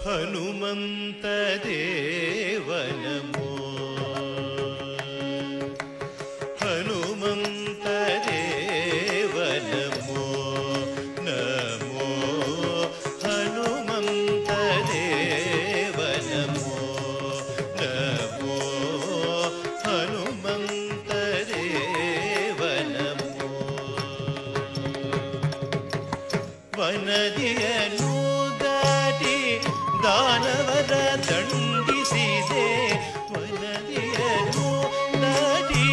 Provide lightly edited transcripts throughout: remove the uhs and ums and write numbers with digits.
ಹನುಮಂತ ದೇವ ನಮೋ ಹನುಮಂತ ದೇವ ನಮೋ ನಮೋ ಹನುಮಂತ ದೇವ ನಮೋ ನಮೋ ಹನುಮಂತ ದೇವ ನಮೋ ವನದಿಯನು ದಾಟಿ ದಾನವರ ದಂಡಿಸಿದೆ ವನದಿಯನು ದಾಟಿ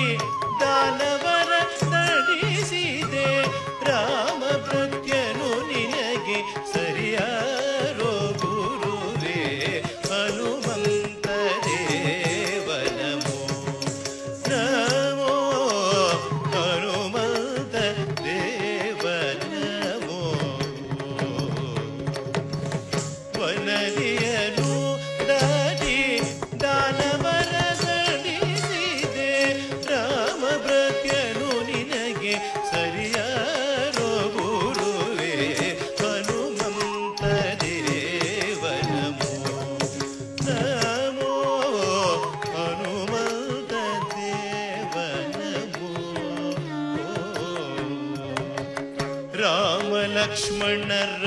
ದಾನವರ ದಂಡಿಸಿದೆ ರಾಮ ಪ್ರತ್ಯನು ನಿನಗೆ ಸರಿಯಾರೋ ಗುರುವೇ ಹನುಮಂತ ದೇವ ನಮೋ ನಮೋ ಹನುಮಂತ ದೇವ ನಮೋ ವನದಿಯನು ದಾಟಿ ದಾನವರ ದಂಡಿಸಿದೆ ರಾಮ ಪ್ರತ್ಯನು ನಿನಗೆ ಸರಿಯಾರೋ ಗುರುವೇ ಹನುಮಂತ ದೇವ ನಮೋ ನಮೋ ಹನುಮಂತ ದೇವ ನಮೋ ರಾಮ ಲಕ್ಷ್ಮಣರ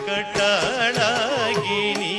ಕಟಾಳಾಗಿ ನೀ